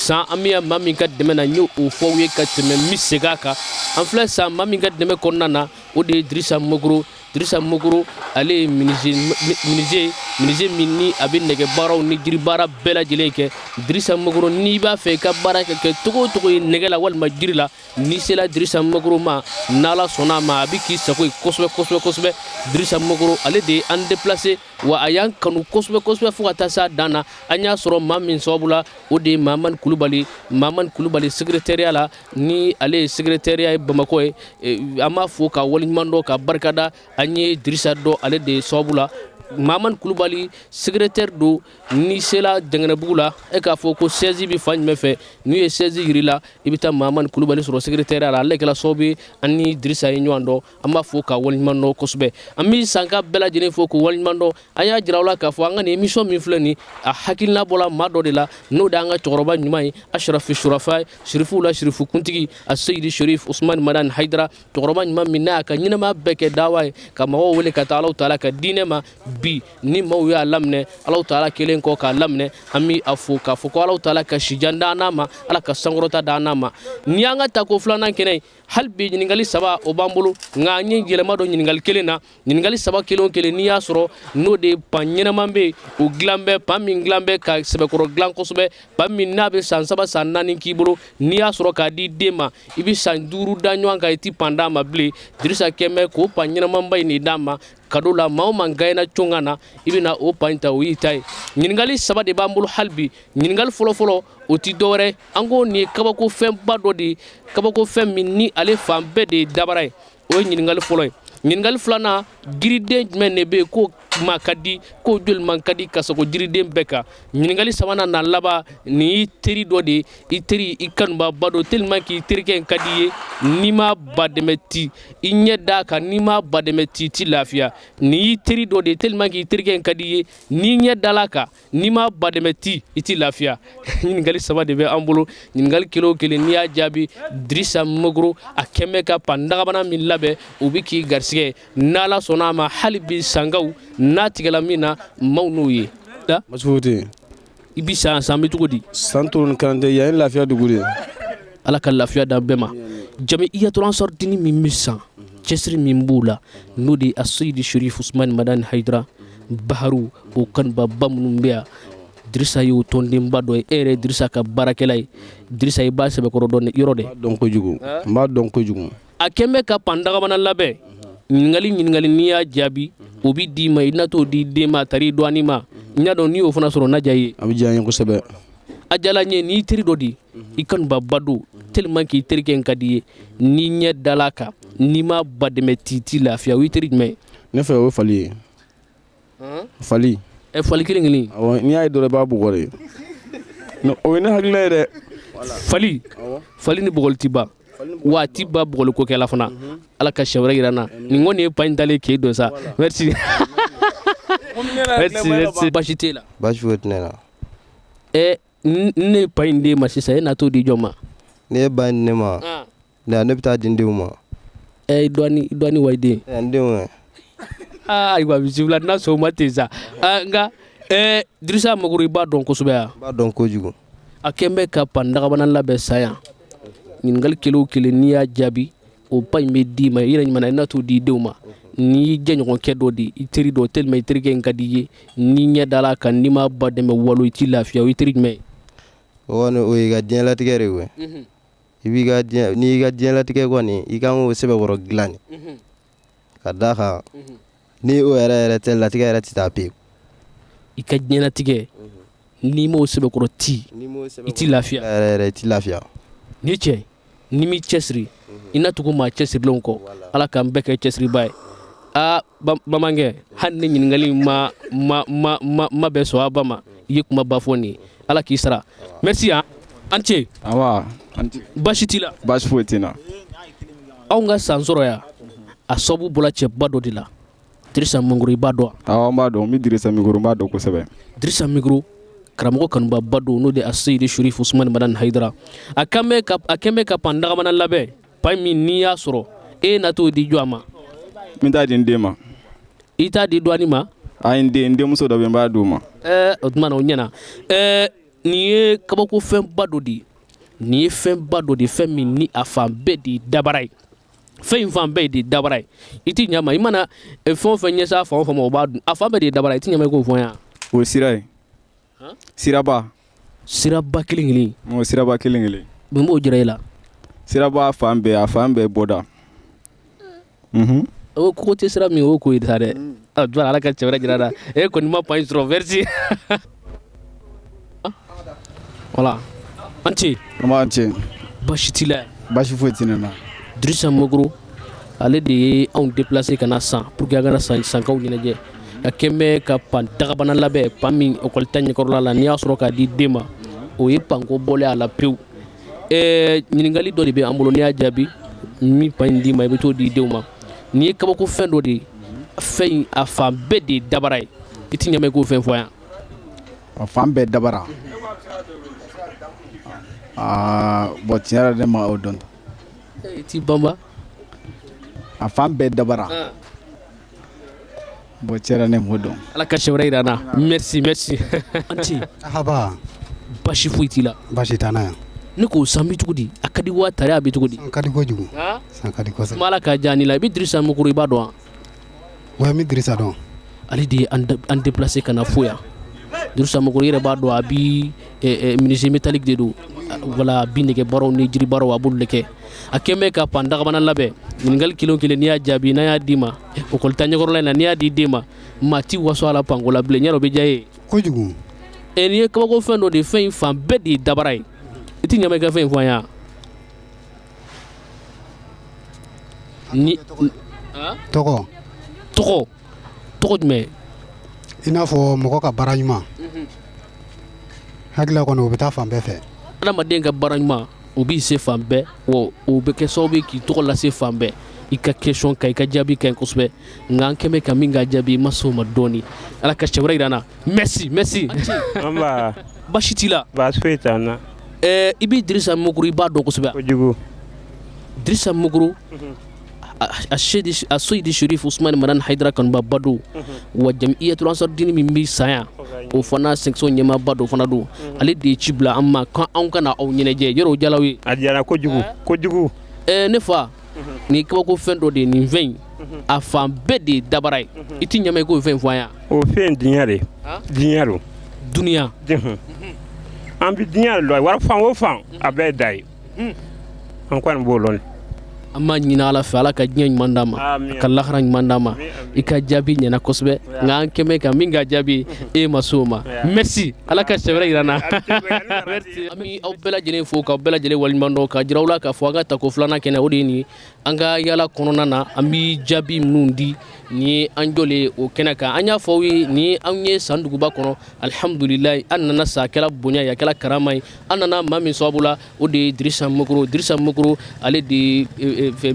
san an bɛ maa min ka dɛmɛ na n y'o fɔ aw ye ka tɛmɛ n bɛ segin a kan an filɛ san maa min ka dɛmɛ kɔnɔna na o de ye Dirisa Mokoro ale ye menuisier min ni a bɛ nɛgɛ baaraw ni jiri baara bɛɛ lajɛlen kɛ. Dirisa Mokoro n'i b'a fɛ i ka baara kɛ cogo o cogo ye nɛgɛ la walima jiri la n'i sera Dirisa Mokoro ma n'Ala sɔnna a ma a bɛ k'i sago ye kosɛbɛ. Dirisa Mokoro ale de ye an déplacé wa a y'an kanu kosɛbɛ fo ka taa s'a dan na an y'a sɔrɔ maa min sababu la o de ye Mamani Kulubali secrétariat la ni ale ye secrétariat ye Bamakɔ ye an b'a fɔ ka waleɲuman dɔn ka barikada an ye Dirisa dɔn ale de ye sababu la. Mamani Kulubali secrétaire do n'i sera Jɛngɛnɛbugu la e k'a fɔ ko 16 bɛ fan jumɛn fɛ n'u ye 16 yir'i la i bɛ taa Mamani Kulubali sɔrɔ secrétariat la ale kɛra sababu ye an ni Dirisa ye ɲɔgɔn dɔn an b'a fɔ ka waleɲuman dɔn kosɛbɛ. An bɛ Sanka bɛɛ lajɛlen fɔ k'u waleɲuman dɔn an y'a jira aw la k'a fɔ an ka nin émission min filɛ nin a hakilina bɔla maa dɔ de la n'o de y'an ka cɛkɔrɔba ɲuman ye Asharafi Surafa Sherifu la Sherifu kuntigi a Seyidi Sherif Usmani Madani Hayidara cɛkɔrɔba ɲuman min n'a y'a ka ɲɛnɛmaya bɛɛ kɛ dawa ye ka mɔgɔw wele ka taa Alahu Taala ka diinɛ ma bi ni maaw y'a laminɛ Alahu Taala kelen kɔ k'a laminɛ an bɛ a fɔ k'a fɔ ko Alahu Taala ka sijan d'an n'a ma Ala ka sankɔrɔta d'an n'a ma. Ni y'an ka tako filanan kɛnɛ ye hali bi ɲininkali 3 o b'an bolo nka an ye yɛlɛma dɔ ɲininkali kelen na ɲininkali 3 kelen o kelen n'i y'a sɔrɔ n'o de ye pan ɲɛnaman bɛ yen o dilan bɛ pan min dilan bɛ ka sɛbɛkɔrɔ dilan kosɛbɛ pan min n'a bɛ san 3 san 4 k'i bolo n'i y'a sɔrɔ k'a di den ma i bɛ san 5 da ɲɔgɔn kan i ti pan d'a ma bilen Dirisa kɛmɛ k'o pan ɲɛnamanba in de d'a ma kado la maa o maa gayana conga na i bɛna o pan ta o y'i ta ye. Ɲininkali 3 de b'an bolo hali bi ɲininkali fɔlɔ o ti dɔwɛrɛ an ko nin ye kabakofɛnba dɔ de ye kabakofɛn min ni ale fan bɛɛ de ye dabara ye o ye ɲininkali fɔlɔ ye. Ɲininkali filanan jiriden jumɛn de bɛ yen k'o ma ka di k'o joli man ka di ka sago jiriden bɛɛ kan. Ɲininkali 3nan na laban nin y'i teri dɔ de ye i teri i kanubaba dɔ tellement k'i terikɛ in ka di ye n'i ma badɛmɛ ti i ɲɛ d'a kan n'i ma badɛmɛ ti i ti lafiya nin y'i teri dɔ de ye tellement k'i terikɛ in ka di ye n'i ɲɛ dala kan n'i ma badɛmɛ ti i ti lafiya. Ɲininkali 3 de bɛ an bolo ɲininkali kelen o kelen n'i y'a jaabi Dirisa Mokoro a kɛn bɛ ka pan dagabana min labɛn o bɛ k'i garisɛgɛ n'Ala sɔnna a ma hali bi sangaw n'a tigɛla min na maaw n'o ye. Masifuti i bi san bɛ cogo di? San turu ni kalanden yan ye lafiya dugu de. Ala ka lafiya d'an bɛɛ ma. Jamiyatul Ansar dini min bɛ san cɛsiri min b'o la n'o de ye a Seyidi Sherif Usmani Madani Hayidara Baharu o kanubaba minnu bɛ yan Dirisa ye o tɔndenba dɔ ye e yɛrɛ Dirisa ka baarakɛla ye Dirisa i b'a sɛbɛkɔrɔ dɔn yɔrɔ de. N b'a dɔn kojugu. A kɛn bɛ ka pan dagabana labɛn ɲininkali n'i y'a jaabi o bɛ d'i ma i na t'o di den ma a tar'i dɔɔni ma n y'a dɔn n'i y'o fana sɔrɔ n'a diya i ye. A bɛ diya n ye kosɛbɛ. A diyala n ye n'i teri dɔ di i kanubaba don tellement k'i terikɛ in ka di ye n'i ɲɛ dala kan n'i ma badɛmɛ ti lafiya o y'i teri jumɛn ye? Ne fɛ o ye Fali ye. Fali. Fali kelen. Awɔ n'i y'a ye dɔrɔn i b'a bugɔ de. O ye ne hakilina ye dɛ. Fali ni bugɔli ti ban. Wa a ti ban bugɔli ko kɛla fana Ala ka siɲɛ wɛrɛ jira n na nin kɔni ye pan dalen k'e don sa. Merci. Baasi t'e la. Baasi foyi tɛ ne la. Ne ye pan in d'e ma sisan e na t'o di jɔn ma? Ne ye ba in di ne ma ne bɛ taa di n denw ma. I dɔɔni wa i den? N denw ye. Ayiwa bisimila n'a sɔn o ma ten sa nka Dirisa Mokoro i b'a dɔn kosɛbɛ yan? N b'a dɔn kojugu. A kɛn bɛ ka pan dagabana labɛn sa yan ɲininkali kelen o kelen n'i y'a jaabi o pan in bɛ d'i ma i yɛrɛ ɲuman na i na t'o di i denw ma n'i jɛɲɔgɔnkɛ dɔ di i teri dɔ tellement i terikɛ in ka di i ye n'i ɲɛ dala kan n'i ma badɛmɛ walo i ti lafiya o y'i teri jumɛn ye? O kɔni o y'i ka diɲɛlatigɛ de ye. N'i y'i ka diɲɛlatigɛ kɔni i kan k'o sɛbɛkɔrɔ dilan de ka d'a kan ni o yɛrɛ tɛ latigɛ yɛrɛ tɛ taa pewu. I ka diɲɛlatigɛ n'i m'o sɛbɛkɔrɔ ti i ti lafiya. Yɛrɛ i ti lafiya. Ni cɛ ni m'i cɛsiri i na tugu maa cɛsirilenw kɔ Ala k'an bɛɛ kɛ cɛsiriba ye. Bamankɛ hali ne ɲininkali ma bɛɛ sɔn a ba ma i ye kumaba fɔ nin ye Ala k'i sara. Merci an cɛ. Awa. Baasi t'i la. Baasi foyi tɛ n na. Anw ka san sɔrɔ yan a sababu bɔra cɛba dɔ de la Dirisa Mokoro i b'a dɔn? Awɔ n b'a dɔn n bɛ Dirisa Mokoro n b'a dɔn kosɛbɛ. Dirisa Mokoro karamɔgɔ kanubaba don n'o de ye a Seyidi Sherif Usmani Madani Hayidara a kɛn bɛ ka pan dagabana labɛn pan min n'i y'a sɔrɔ e na t'o di jɔn ma? N bɛ taa di n den ma. I t'a di dɔɔni ma? N denmuso dɔ bɛ n b'a d'o ma. O tuma na o ɲɛna nin ye kabako fɛnba dɔ de nin ye fɛnba dɔ de fɛn min ni a fan bɛɛ de dabara ye fɛn in fan bɛɛ de dabara ye I ti ɲama I mana fɛn o fɛn ɲɛsa fan o fan ma o b'a dun a fan bɛɛ de dabara I ti ɲama I k'o fɔ n ye o sira ye siraba kelen kelen o siraba kelen kelen mun b'o jira I la siraba fan bɛɛ bɔda o ko tɛ sira min o ko ye sa dɛ a dɔn Ala ka cɛ wɛrɛ jira la e kɔni ma pan sɔrɔ merci voilà an ce basi t'i la basi foyi tɛ ne na Dirisa Mokoro ale de ye anw déplacé ka na san pour que a kana sankaw ɲɛnajɛ ka kɛnbɛ ka pan dagabana labɛn pan min école ta ɲɛkɔrɔla la n'i y'a sɔrɔ k'a di den ma o ye panko bɔlen a la pewu ɲininkali dɔ de bɛ an bolo n'i y'a jaabi min pan in d'i ma I bɛ t'o di denw ma nin ye kabako fɛn dɔ de ye fɛn in a fan bɛɛ de dabara ye I ti ɲama I k'o fɛn fɔ yan a fan bɛɛ dabara bon tiɲɛ yɛrɛ ne ma o dɔn I t'i banba a fan bɛɛ dabara bon tiɲɛ yɛrɛ ne m'o dɔn Ala ka sɛ wɛrɛ yira an na merci an ce haba basi foyi t'i la basi t'an na yan ne k'o san bi cogo di a ka di wa tare a bɛ cogo di san ka di kojugu san ka di kosɛbɛ Ala ka diya ni la I bɛ Dirisa Mokoro I b'a dɔn wa wa n bɛ Dirisa dɔn ale de ye an déplacé ka na fo yan Dirisa Mokoro I yɛrɛ b'a dɔn a bi menuisier métallique de don wala a bi nɛgɛ baaraw ni jiri baaraw a b'olu de kɛ a kɛnbɛ ka pan dagabana labɛn ɲininkali kelen o kelen n'i y'a jaabi n'a y'a d'i ma école ta ɲɛkɔrɔla in na n'i y'a di den ma maa ti waso a la panko la bilen ɲɛ dɔ bɛ diya ye kojugu nin ye kabako fɛn dɔ de fɛn in fan bɛɛ de ye dabara ye I ti ɲama I ka fɛn in fɔ an ye ni tɔgɔ jumɛn I n'a fɔ mɔgɔ ka baara ɲuman hakilila kɔni o bɛ taa fan bɛɛ fɛ adamaden ka baara ɲuman o b'i se fan bɛɛ wa o bɛ kɛ sababu ye k'i tɔgɔ lase fan bɛɛ I ka question ka I ka jaabi ka ɲi kosɛbɛ nka an kɛnbɛ ka min ka jaabi I ma se o ma dɔɔni Ala ka cɛ wɛrɛ jira an na merci basi t'i la baasi foyi t'an na I b'i Dirisa Mokoro I b'a dɔn kosɛbɛ kojugu Dirisa Mokoro a Seydi Sherif Usmani Madan Haidara kanuba ba don wa Jamiyatul Ansar Dine min bɛ san yan o fana section ɲɛmaaba dɔ fana don ale de ye ci bila an ma ko anw kana aw ɲɛnajɛ yɔrɔ o diyala aw ye a diyara kojugu ne fa nin kabako fɛn dɔ de ye nin fɛn in a fan bɛɛ de ye dabara ye I ti ɲama I k'o fɛn fɔ an yan o fɛn diɲɛ de diɲɛ don duniya an bɛ diɲɛ de lɔ wari fan o fan a bɛɛ da ye an kɔni b'o lɔn an b'a ɲini Ala fɛ Ala ka diɲɛ ɲuman d'an ma a ka lahara ɲuman d'an ma I ka jaabi ɲɛna kosɛbɛ nka an kɛnbɛ ka min ka jaabi e ma se o ma merci Ala ka sɛ wɛrɛ jira an na an bɛ aw bɛɛ lajɛlen fo k'aw bɛɛ lajɛlen waliɲuman dɔn ka jira aw la k'a fɔ an ka tako filanan kɛnɛ o de ye nin ye an ka yaala kɔnɔna na an bɛ jaabi minnu di nin ye an jɔlen o kɛnɛ kan an y'a fɔ aw ye ni an ye san duguba kɔnɔ alhamdulilayi an nana sa a kɛra bonya ye a kɛra karama ye an nana maa min sababu la o de ye Dirisa Mokoro ale de ye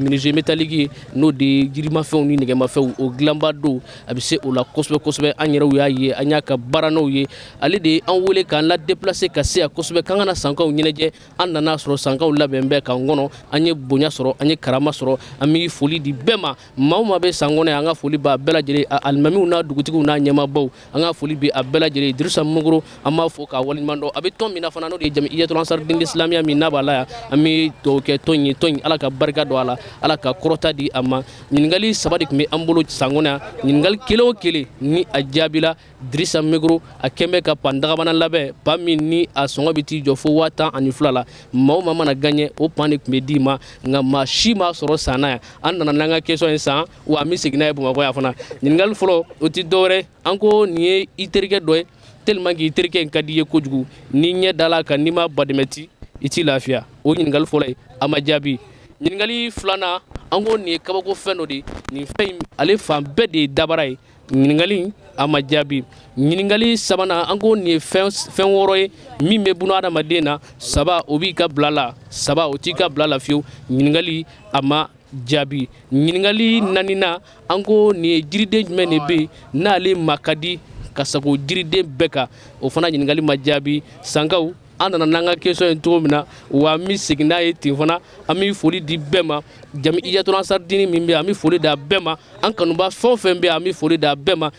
menuisier métallique ye n'o de ye jirimafɛnw ni nɛgɛmafɛnw o dilanba don a bɛ se o la kosɛbɛ kosɛbɛ an yɛrɛw y'a ye an y'a ka baara n'o ye ale de ye an wele k'an la déplacer ka se yan kosɛbɛ k'an kana sankaw ɲɛnajɛ an nana sɔrɔ sankaw labɛn bɛɛ k'an kɔnɔ an ye bonya sɔrɔ an ye karama sɔrɔ an bɛ foli di bɛɛ ma maa o maa bɛ san kɔnɔ an ka foli b'a bɛɛ lajɛlen a alimamiw n'a dugutigiw n'a ɲɛmaabaw an ka foli bɛ a bɛɛ lajɛlen Dirisa Mokoro an b'a fɔ k'a waliɲuman dɔn a bɛ tɔn min na fana n'o de ye Jamiyatul Ansar Dine Islamiya min n'a b'a la yan an bɛ dugawu kɛ tɔn in ye Ala ka barika don a la Ala ka kɔrɔta di a ma ɲininkali 3 de tun bɛ an bolo san kɔnɔ yan ɲininkali kelen o kelen ni a jaabila Dirisa Mokoro a kɛnbɛ ka pan dagabana labɛn pan min ni a sɔngɔ bɛ t'i jɔ fo 12,000 la maa o maa mana gagné o pan de tun bɛ d'i ma nka maa si m'a sɔrɔ san na yan an nana n'an ka question ye san wa an bɛ segin n'a ye Bamakɔ yan fana ɲininkali fɔlɔ o tɛ dɔwɛrɛ an ko nin ye I terikɛ dɔ ye tellement que I terikɛ in ka di I ye kojugu ni ɲɛ da la kan n'i ma badɛmɛ I t'i lafiya o ɲininkali fɔlɔ ye a ma jaabi ɲininkali filanan an ko nin ye kabako fɛn dɔ de ye nin fɛn in ale fan bɛɛ de ye dabara ye ɲininkali a ma jaabi ɲininkali sabanan an ko nin ye fɛn 6 ye min bɛ buna adamaden na 3 o b'i ka bila la 3 o t'i ka bila la fiyewu ɲininkali a ma jaabi ɲininkali 4nan an ko nin ye jiriden jumɛn de bɛ yen n'ale ma ka di ka sago jiriden bɛɛ kan o fana ɲininkali ma jaabi sankaw an nana n'an ka question ye cogo min na wa an bɛ segin n'a ye ten fana an bɛ foli di bɛɛ ma Jamiyatul Ansar Dine min bɛ yen an bɛ foli d'a bɛɛ ma an kanuba fɛn o fɛn bɛ yen an bɛ foli d'a bɛɛ ma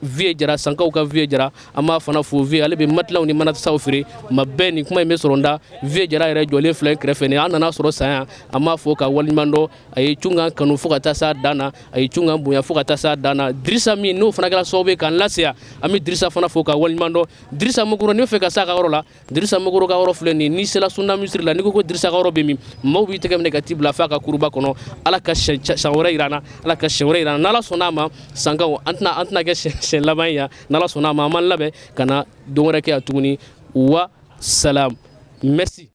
vie jara sankaw ka vie jara ama fana fo vie ale be matlaw ni manata saw fere ma ben ni kuma me soronda vie jara yɛrɛ jɔlen filɛ kɛrɛfɛ ni an nana sɔrɔ saya ama fo ka walimando ay cunga kanu fo ka taa sa dana ay cunga bonya fo ka taa sa dana Dirisa min no fana kɛra sababu kan lasiya ami Dirisa fana fo ka walimando Dirisa Mukuru ni fɛ ka sa ka yɔrɔ la Dirisa Mukuru ka yɔrɔ filɛ ni sela sunna misiri la ni ko Dirisa ka yɔrɔ be min maaw b'i tɛgɛ minɛ ka ti bila fa ka kuruba kɔnɔ ala ka san wɛrɛ yirana ala ka san wɛrɛ yirana n'ala sɔnna ma sankaw an tɛna kɛ sɛn laban ya n'ala sɔnna ma an man labɛn ka na don wɛrɛ kɛ yan tuguni wa salam merci.